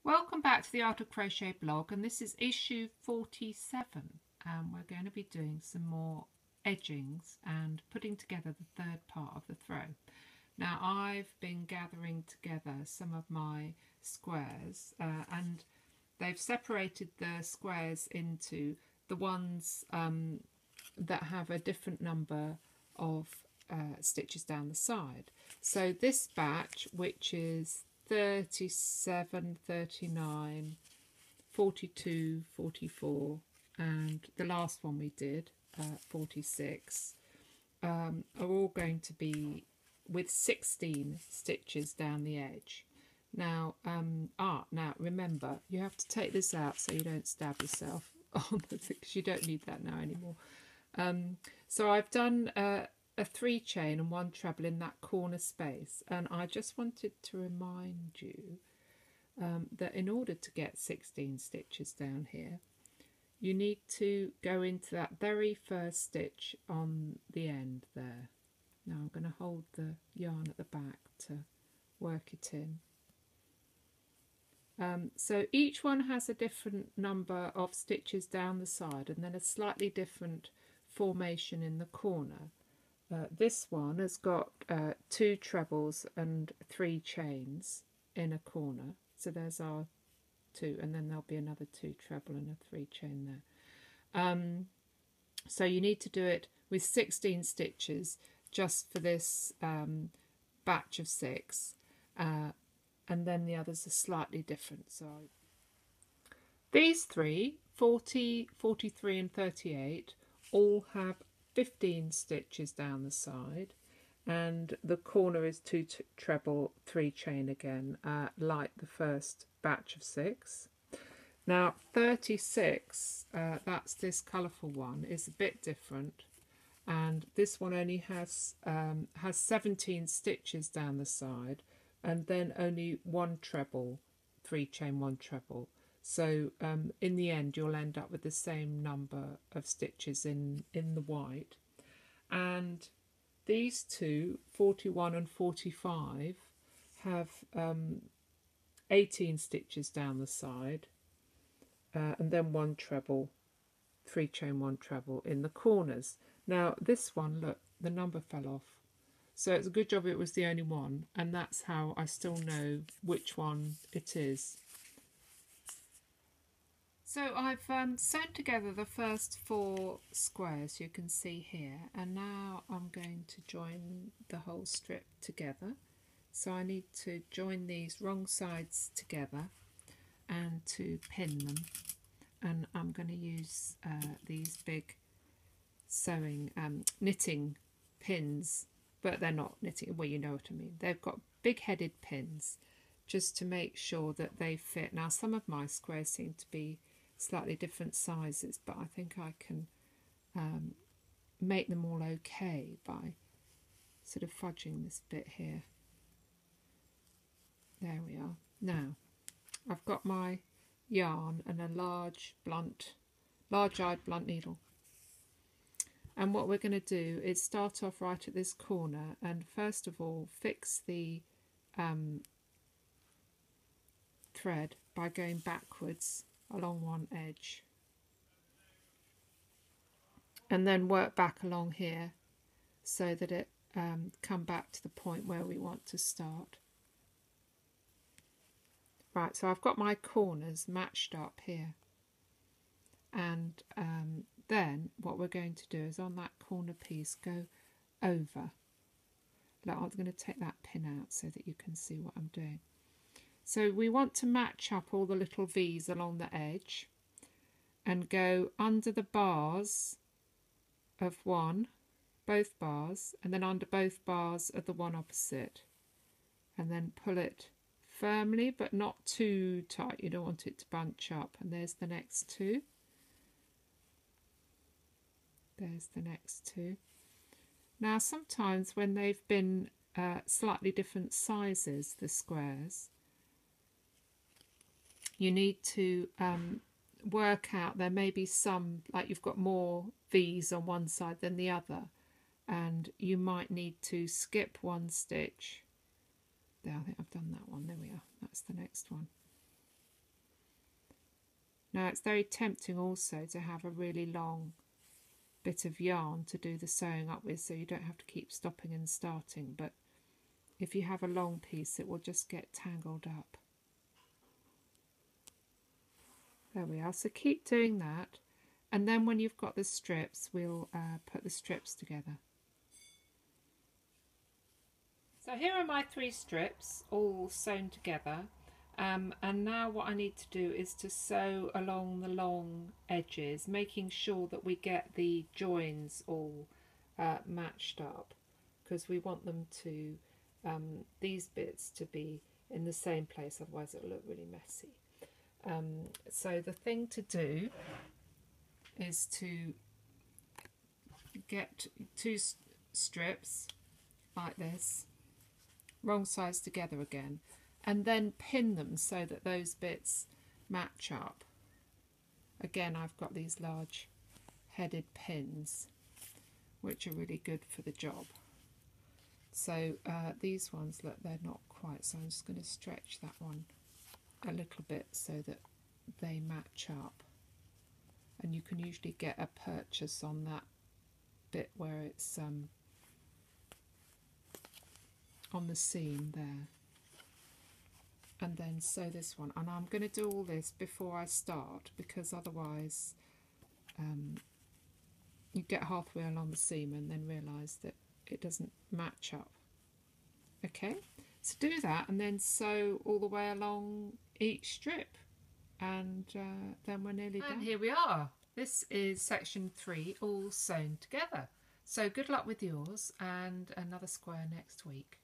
Welcome back to the Art of Crochet blog, and this is issue 47, and we're going to be doing some more edgings and putting together the third part of the throw. Now I've been gathering together some of my squares and they've separated the squares into the ones that have a different number of stitches down the side. So this batch, which is 37, 39, 42, 44, and the last one we did, 46, are all going to be with 16 stitches down the edge. Now, now remember, you have to take this out so you don't stab yourself on the thing, because you don't need that now anymore. So I've done a 3 chain and 1 treble in that corner space, and I just wanted to remind you that in order to get 16 stitches down here, you need to go into that very first stitch on the end there. Now I'm going to hold the yarn at the back to work it in. So each one has a different number of stitches down the side and then a slightly different formation in the corner. This one has got 2 trebles and 3 chains in a corner. So there's our 2, and then there'll be another 2 treble and a 3 chain there. So you need to do it with 16 stitches just for this batch of 6. And then the others are slightly different. So these 3, 40, 43 and 38, all have 15 stitches down the side, and the corner is 2 treble 3 chain again, like the first batch of 6. Now 36, that's this colourful one, is a bit different, and this one only has 17 stitches down the side, and then only 1 treble 3 chain 1 treble. So in the end you'll end up with the same number of stitches in the white. And these two, 41 and 45, have 18 stitches down the side, and then 1 treble 3 chain 1 treble in the corners. Now this one, look, the number fell off. So it's a good job it was the only one, and that's how I still know which one it is. So I've sewn together the first 4 squares you can see here, and now I'm going to join the whole strip together. So I need to join these wrong sides together and to pin them, and I'm going to use these big knitting pins, but they're not knitting, well, you know what I mean. They've got big headed pins just to make sure that they fit. Now some of my squares seem to be slightly different sizes, but I think I can make them all okay by sort of fudging this bit here. There we are. Now I've got my yarn and a large-eyed blunt needle, and what we're going to do is start off right at this corner and first of all fix the thread by going backwards along one edge, and then work back along here so that it come back to the point where we want to start. Right, so I've got my corners matched up here, and then what we're going to do is on that corner piece go over. Now I'm going to take that pin out so that you can see what I'm doing. So we want to match up all the little V's along the edge and go under the bars of one, both bars, and then under both bars of the one opposite, and then pull it firmly but not too tight. You don't want it to bunch up. And there's the next 2. There's the next 2. Now sometimes when they've been slightly different sizes, the squares, you need to work out, there may be some, like you've got more V's on one side than the other, and you might need to skip 1 stitch. There, I think I've done that one. There we are. That's the next one. Now it's very tempting also to have a really long bit of yarn to do the sewing up with, so you don't have to keep stopping and starting, but if you have a long piece it will just get tangled up. There we are, so keep doing that, and then when you've got the strips we'll put the strips together. So here are my 3 strips all sewn together, and now what I need to do is to sew along the long edges, making sure that we get the joins all matched up, because we want them to, these bits to be in the same place, otherwise it'll look really messy. So the thing to do is to get 2 strips like this, wrong sides together again, and then pin them so that those bits match up. Again, I've got these large headed pins which are really good for the job. So these ones, look, they're not quite, so I'm just going to stretch that one a little bit so that they match up, and you can usually get a purchase on that bit where it's on the seam there. And then sew this one, and I'm going to do all this before I start, because otherwise you get halfway along the seam and then realise that it doesn't match up. Okay, so do that and then sew all the way along each strip, and then we're nearly done. And here we are. This is section 3 all sewn together. So good luck with yours, and another square next week.